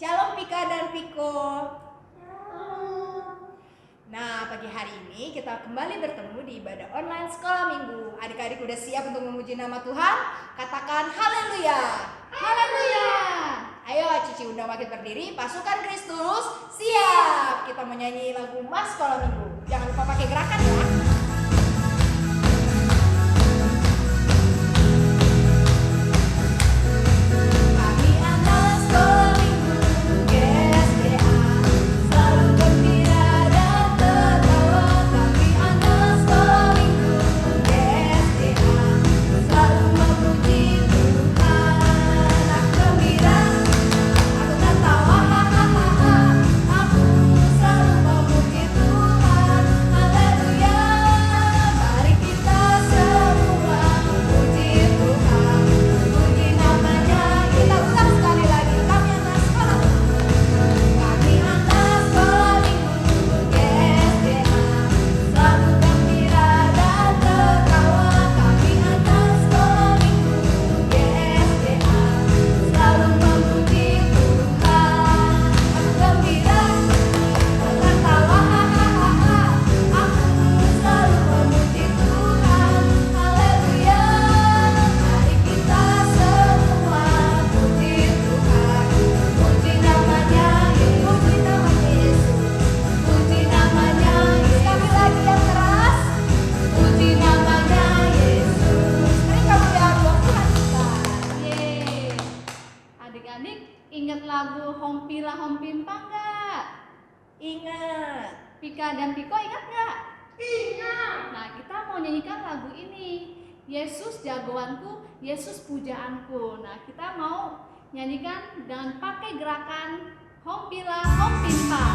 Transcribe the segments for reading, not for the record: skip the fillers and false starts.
Shalom Pika dan Piko. Nah, pagi hari ini kita kembali bertemu di ibadah online sekolah minggu. Adik-adik udah siap untuk memuji nama Tuhan? Katakan haleluya. Haleluya. Ayo Cici undang makin berdiri, pasukan Kristus siap. Kita menyanyi lagu Mas Sekolah Minggu. Jangan lupa pakai gerakan ya. Ingat lagu Hompila Hompimpa nggak? Ingat. Pika dan Piko ingat nggak? Ingat. Nah, kita mau nyanyikan lagu ini, Yesus jagoanku, Yesus pujaanku. Nah, kita mau nyanyikan dengan pakai gerakan Hompila Hompimpa.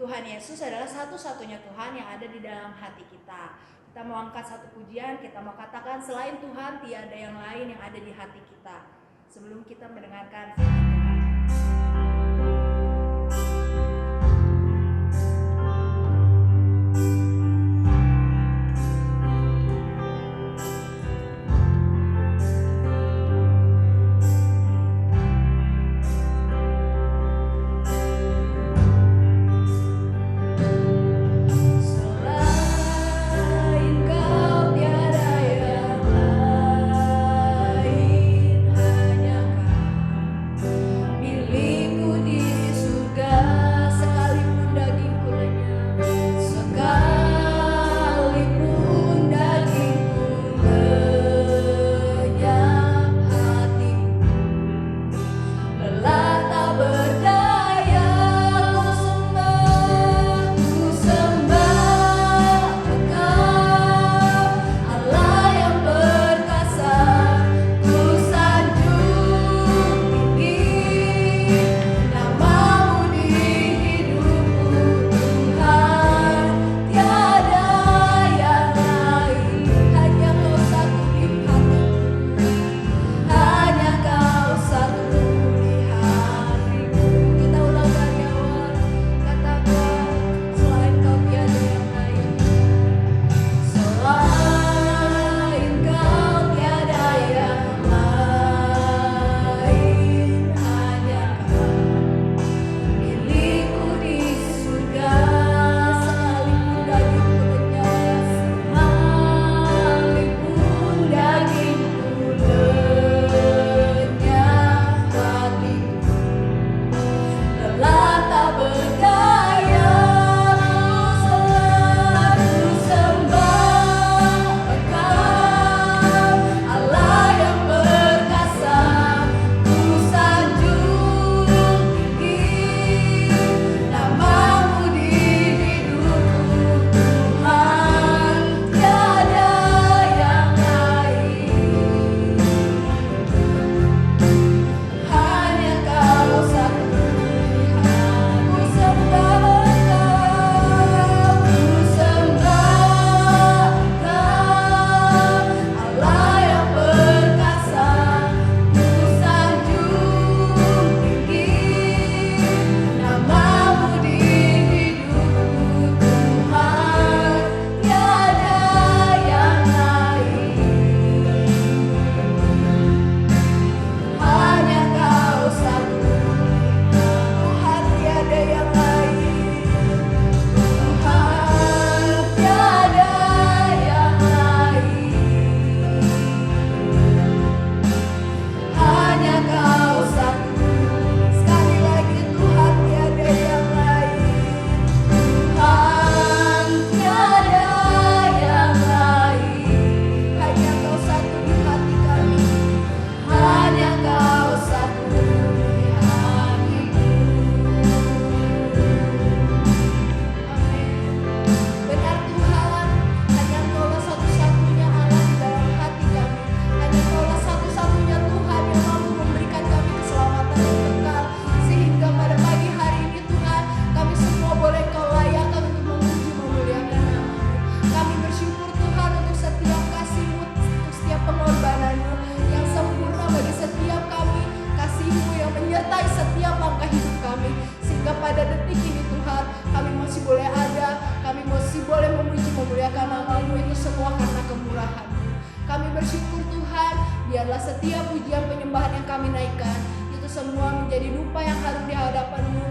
Tuhan Yesus adalah satu-satunya Tuhan yang ada di dalam hati kita. Kita mau angkat satu pujian, kita mau katakan selain Tuhan tiada yang lain yang ada di hati kita. Sebelum kita mendengarkan firman Tuhan. Biarlah memuliakan nama-Mu itu semua karena kemurahan-Mu. Kami bersyukur Tuhan, biarlah setiap pujian penyembahan yang kami naikkan, itu semua menjadi dupa yang harum di hadapan-Mu.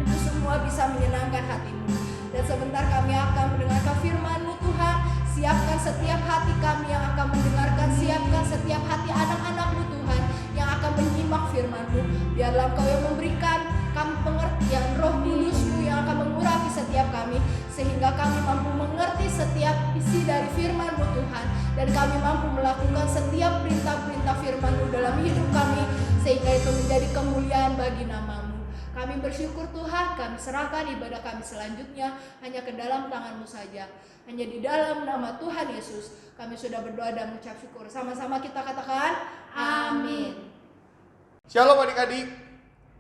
Itu semua bisa menyenangkan hati-Mu. Dan sebentar kami akan mendengarkan firman-Mu Tuhan. Siapkan setiap hati kami yang akan mendengarkan, siapkan setiap hati anak-anak-Mu Tuhan yang akan menyimak firman-Mu. Biarlah Engkau yang memberikan kami pengertian, Roh Kudus-Mu yang akan mengurapi setiap kami, sehingga kami mampu mengerti setiap isi dari firman-Mu Tuhan, dan kami mampu melakukan setiap perintah-perintah firman-Mu dalam hidup kami, sehingga itu menjadi kemuliaan bagi nama-Mu. Kami bersyukur Tuhan, kami serahkan ibadah kami selanjutnya hanya ke dalam tangan-Mu saja. Hanya di dalam nama Tuhan Yesus kami sudah berdoa dan mengucap syukur. Sama-sama kita katakan amin. Shalom adik-adik.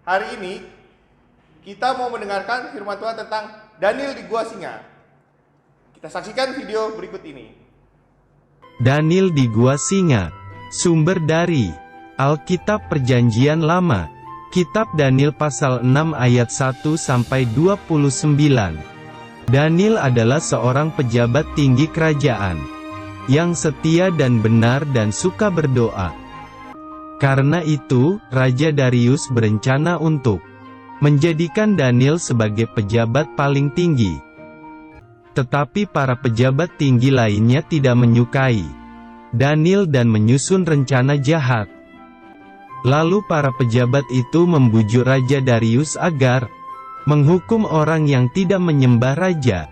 Hari ini kita mau mendengarkan firman Tuhan tentang Daniel di Gua Singa. Kita saksikan video berikut ini. Daniel di Gua Singa. Sumber dari Alkitab Perjanjian Lama. Kitab Daniel pasal 6 ayat 1 sampai 29. Daniel adalah seorang pejabat tinggi kerajaan yang setia dan benar dan suka berdoa. Karena itu, Raja Darius berencana untuk menjadikan Daniel sebagai pejabat paling tinggi. Tetapi para pejabat tinggi lainnya tidak menyukai Daniel dan menyusun rencana jahat. Lalu para pejabat itu membujuk Raja Darius agar menghukum orang yang tidak menyembah raja.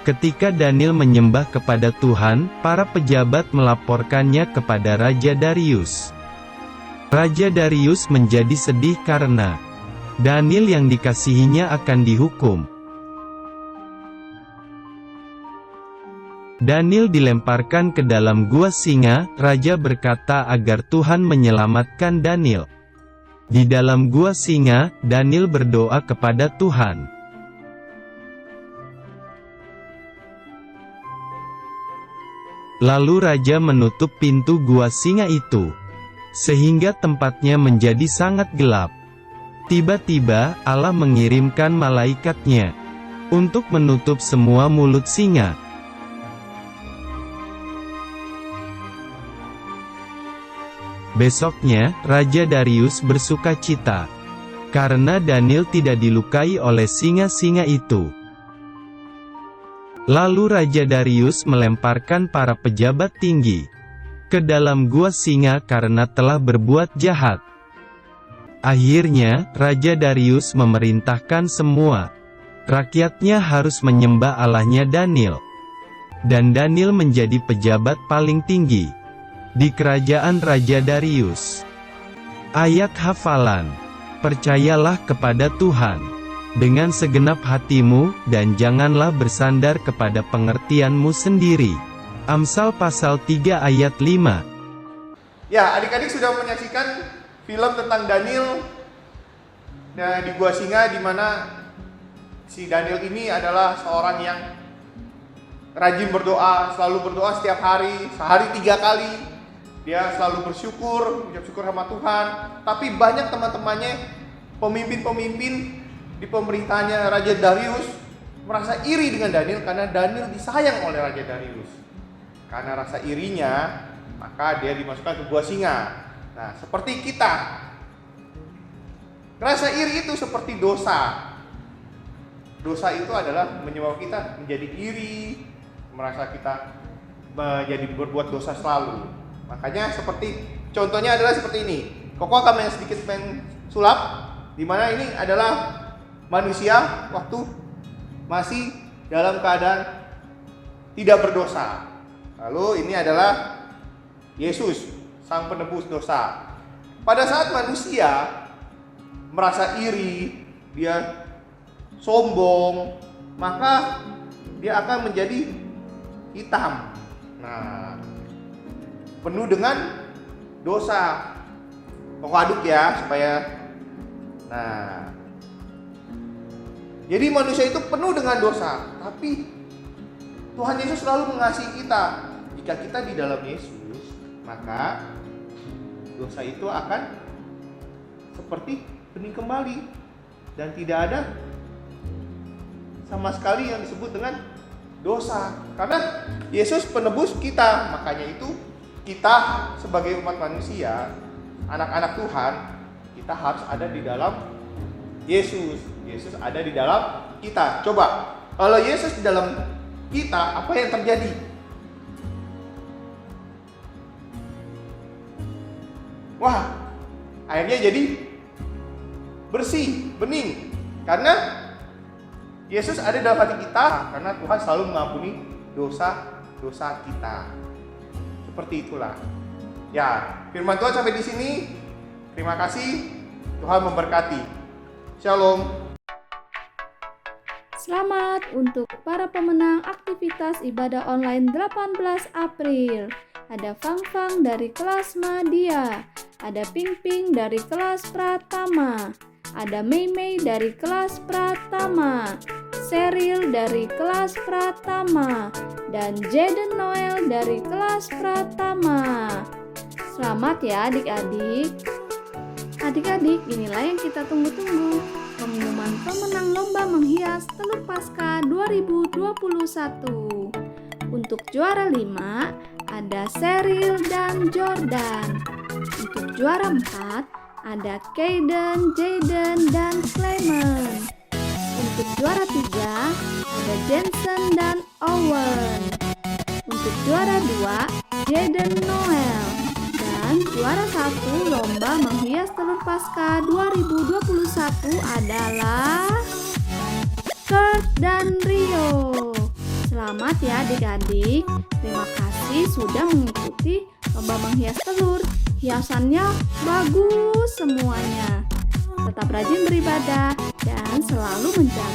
Ketika Daniel menyembah kepada Tuhan, para pejabat melaporkannya kepada Raja Darius. Raja Darius menjadi sedih karena Daniel yang dikasihinya akan dihukum. Daniel dilemparkan ke dalam gua singa. Raja berkata agar Tuhan menyelamatkan Daniel. Di dalam gua singa, Daniel berdoa kepada Tuhan. Lalu raja menutup pintu gua singa itu, sehingga tempatnya menjadi sangat gelap. Tiba-tiba, Allah mengirimkan malaikatnya untuk menutup semua mulut singa. Besoknya, Raja Darius bersuka cita karena Daniel tidak dilukai oleh singa-singa itu. Lalu Raja Darius melemparkan para pejabat tinggi ke dalam gua singa karena telah berbuat jahat. Akhirnya, Raja Darius memerintahkan semua rakyatnya harus menyembah Allahnya Daniel. Dan Daniel menjadi pejabat paling tinggi di kerajaan Raja Darius. Ayat hafalan. Percayalah kepada Tuhan dengan segenap hatimu, dan janganlah bersandar kepada pengertianmu sendiri. Amsal pasal 3 ayat 5. Ya, adik-adik sudah menyaksikan film tentang Daniel di Gua Singa, di mana si Daniel ini adalah seorang yang rajin berdoa, selalu berdoa setiap hari, sehari 3 kali. Dia selalu bersyukur, mengucap syukur sama Tuhan. Tapi banyak teman-temannya, pemimpin-pemimpin di pemerintahnya Raja Darius merasa iri dengan Daniel karena Daniel disayang oleh Raja Darius. Karena rasa irinya, maka dia dimasukkan ke gua singa. Nah, seperti kita, rasa iri itu seperti dosa. Dosa itu adalah menyebabkan kita menjadi iri, merasa kita menjadi berbuat dosa selalu. Makanya seperti contohnya adalah seperti ini. Koko akan sedikit sulap, di mana ini adalah manusia waktu masih dalam keadaan tidak berdosa. Lalu ini adalah Yesus, sang penebus dosa. Pada saat manusia merasa iri, dia sombong, maka dia akan menjadi hitam. Nah, penuh dengan dosa. Koko aduk ya supaya. Nah, jadi manusia itu penuh dengan dosa, tapi Tuhan Yesus selalu mengasihi kita. Jika kita di dalam Yesus, maka dosa itu akan seperti bening kembali, dan tidak ada sama sekali yang disebut dengan dosa. Karena Yesus penebus kita, makanya itu kita sebagai umat manusia, anak-anak Tuhan, kita harus ada di dalam Yesus. Yesus ada di dalam kita. Coba, kalau Yesus di dalam kita, apa yang terjadi? Wah, akhirnya jadi bersih, bening. Karena Yesus ada dalam hati kita, karena Tuhan selalu mengampuni dosa-dosa kita. Seperti itulah. Ya, firman Tuhan sampai di sini. Terima kasih. Tuhan memberkati. Shalom. Selamat untuk para pemenang aktivitas ibadah online 18 April. Ada Fang-Fang dari kelas Madya, ada Ping-Ping dari kelas Pratama, ada Mei-Mei dari kelas Pratama, Sheryl dari kelas Pratama, dan Jaden Noel dari kelas Pratama. Selamat ya adik-adik. Adik-adik, inilah yang kita tunggu-tunggu. Pengumuman pemenang lomba menghias Telur Paskah 2021. Untuk juara 5 ada Sheryl dan Jordan. Untuk juara 4 ada Kaden, Jaden, dan Clement. Untuk juara 3 ada Jensen dan Owen. Untuk juara 2 Jaden Noel. Dan juara 1 lomba menghias Telur Paskah 2021 adalah Kurt dan Rio. Selamat ya adik-adik. Terima kasih sudah mengikuti lomba menghias telur. Hiasannya bagus semuanya. Tetap rajin beribadah dan selalu mencari